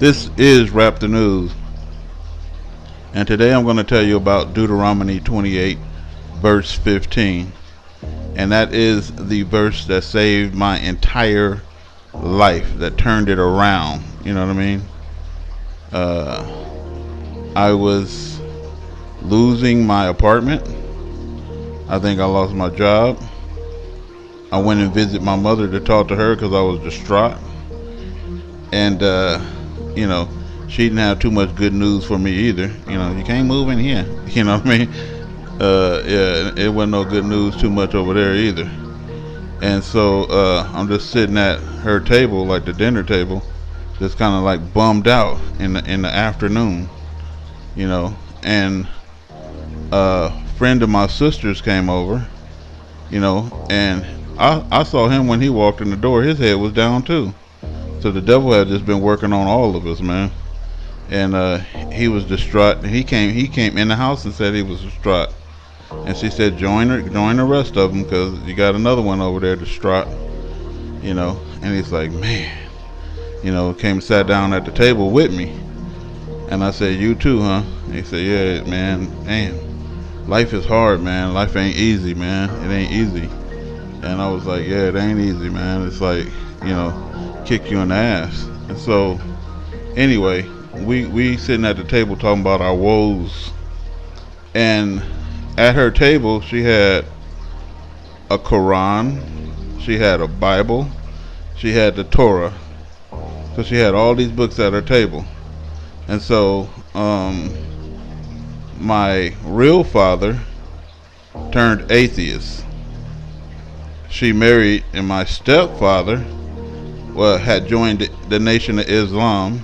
This is Rap the News, and today I'm going to tell you about Deuteronomy 28 verse 15, and that is the verse that saved my entire life, that turned it around. You know what I mean? I was losing my apartment. I think I lost my job. I went and visited my mother to talk to her because I was distraught, and you know, she didn't have too much good news for me either. You know, you can't move in here. You know what I mean? Yeah, it wasn't no good news too much over there either. And so I'm just sitting at her table, like the dinner table, just kind of like bummed out in the afternoon. You know, and a friend of my sister's came over. You know, and I saw him when he walked in the door. His head was down too. So the devil had just been working on all of us, man. And he was distraught. And he came in the house and said he was distraught. And she said, join the rest of them, because you got another one over there distraught. You know, and he's like, man, you know, came and sat down at the table with me. And I said, you too, huh? And he said, yeah, man, damn, life is hard, man. Life ain't easy, man. It ain't easy. And I was like, yeah, it ain't easy, man. It's like, you know, kick you in the ass. And so anyway, we sitting at the table talking about our woes, and at her table she had a Quran, she had a Bible, she had the Torah. So she had all these books at her table. And so my real father turned atheist. She married, and my stepfather had joined the Nation of Islam,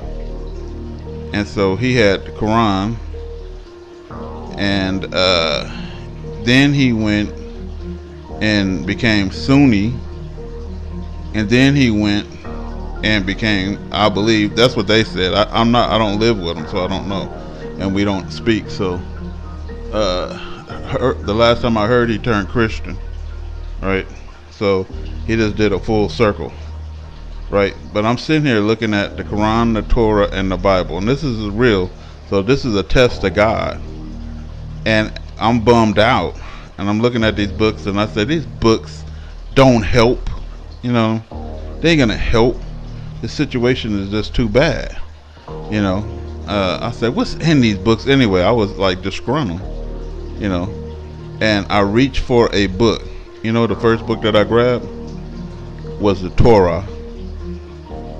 and so he had the Quran, and then he went and became Sunni, and then he went and became, I believe that's what they said. I don't live with him, so I don't know, and we don't speak. So the last time I heard, he turned Christian, right? So he just did a full circle. Right, but I'm sitting here looking at the Quran, the Torah, and the Bible, and this is real. So this is a test of God, and I'm bummed out, and I'm looking at these books, and I said, these books don't help. You know, they ain't gonna help. The situation is just too bad. You know, I said, what's in these books anyway? I was like disgruntled. You know, and I reached for a book. You know, the first book that I grabbed was the Torah.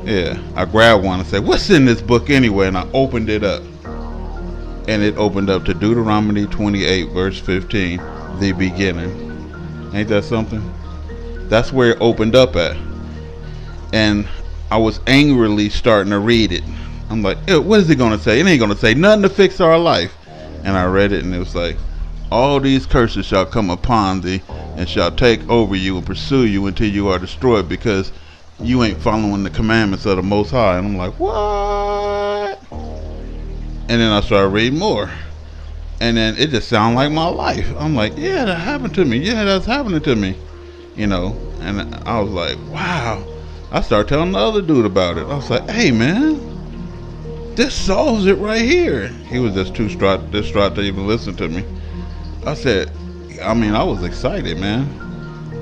Yeah, I grabbed one and said, what's in this book anyway? And I opened it up. And it opened up to Deuteronomy 28 verse 15, the beginning. Ain't that something? That's where it opened up at. And I was angrily starting to read it. I'm like, what is it going to say? It ain't going to say nothing to fix our life. And I read it, and it was like, all these curses shall come upon thee, and shall take over you and pursue you until you are destroyed, because you ain't following the commandments of the Most High. And I'm like, what? And then I started reading more, and then it just sounded like my life. I'm like, yeah, that happened to me. Yeah, that's happening to me. You know, and I was like, wow. I started telling the other dude about it. I was like, hey, man, this solves it right here. He was just too distraught to even listen to me. I said, I was excited, man.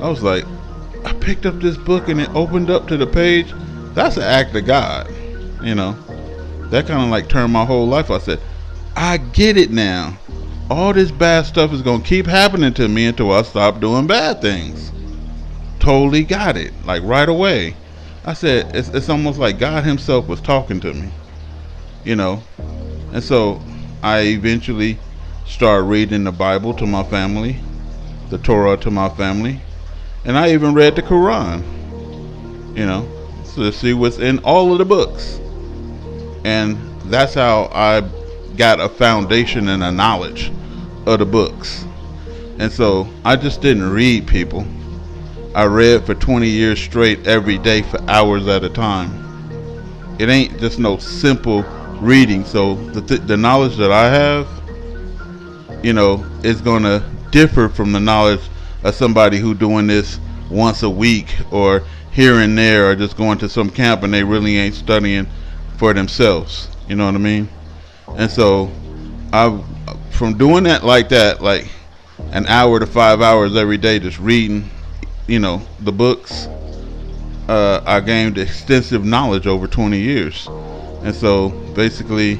I was like, I picked up this book and it opened up to the page. That's an act of God. You know, that kind of like turned my whole life. I said, I get it now. All this bad stuff is going to keep happening to me until I stop doing bad things. Totally got it, like right away. I said, it's almost like God himself was talking to me, you know. And so I eventually started reading the Bible to my family, the Torah to my family, and I even read the Quran, you know, to see what's in all of the books. And that's how I got a foundation and a knowledge of the books. And so I just didn't read, people. I read for 20 years straight, every day for hours at a time. It ain't just no simple reading. So the knowledge that I have, you know, is going to differ from the knowledge of somebody who doing this once a week or here and there, or just going to some camp and they really ain't studying for themselves. You know what I mean? And so I, from doing that like that, like an hour to 5 hours every day, just reading, the books, I gained extensive knowledge over 20 years. And so basically,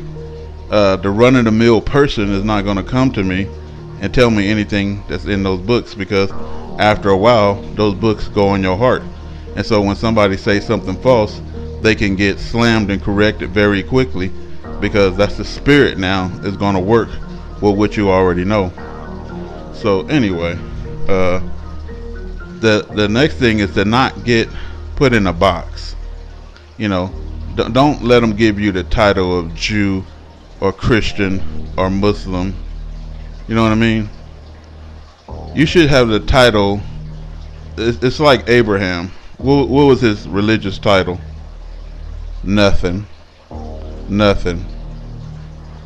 the run-of-the-mill person is not going to come to me and tell me anything that's in those books, because after a while, those books go in your heart. And so when somebody says something false, they can get slammed and corrected very quickly, because that's the spirit now is going to work with what you already know. So anyway, the next thing is to not get put in a box. Don't let them give you the title of Jew or Christian or Muslim. You know what I mean? You should have the title. It's like Abraham. What was his religious title? Nothing.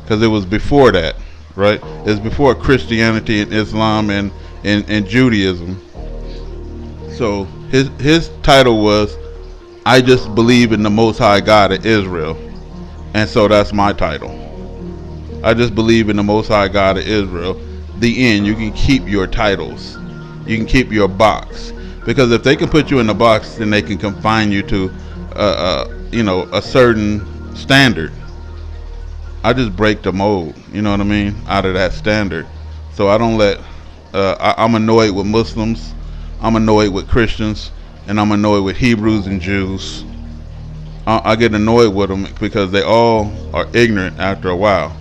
Because it was before that, right? It's before Christianity and Islam and Judaism. So his title was, I just believe in the Most High God of Israel. And so that's my title. I just believe in the Most High God of Israel. The end. You can keep your titles. You can keep your box. Because if they can put you in the box, then they can confine you to a certain standard. I just break the mold, you know what I mean, out of that standard. So I don't let, I'm annoyed with Muslims, I'm annoyed with Christians, and I'm annoyed with Hebrews and Jews. I get annoyed with them because they all are ignorant after a while,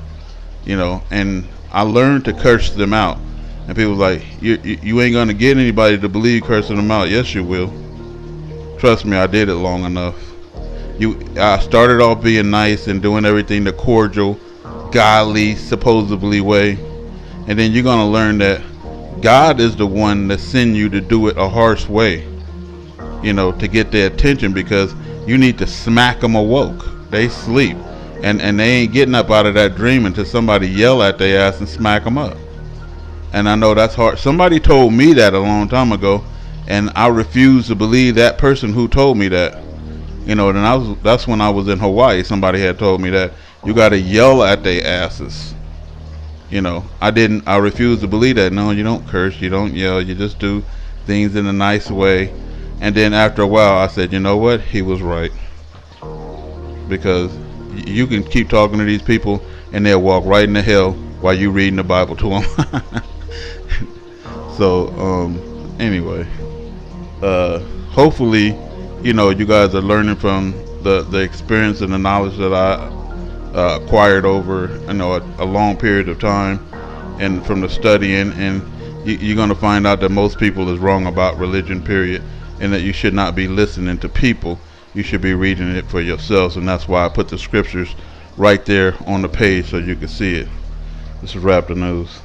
and I learned to curse them out. And people like, you ain't gonna get anybody to believe cursing them out. Yes, you will. Trust me, I did it long enough. I started off being nice and doing everything the cordial, godly, supposedly way, and then you're gonna learn that God is the one that send you to do it a harsh way, to get their attention, because you need to smack them awoke. They sleep, and they ain't getting up out of that dream until somebody yell at their ass and smack them up. And I know that's hard. Somebody told me that a long time ago, and I refused to believe that person who told me that. That's when I was in Hawaii. Somebody had told me that you got to yell at their asses. I refused to believe that. No, you don't curse, you don't yell, you just do things in a nice way. And then after a while, I said, you know what? He was right. Because you can keep talking to these people, and they'll walk right into hell while you reading the Bible to them. So, anyway, hopefully, you guys are learning from the experience and the knowledge that I acquired over, a long period of time, and from the studying, and you're going to find out that most people is wrong about religion, period, and that you should not be listening to people. You should be reading it for yourselves, and that's why I put the scriptures right there on the page so you can see it. This is Wrap the News.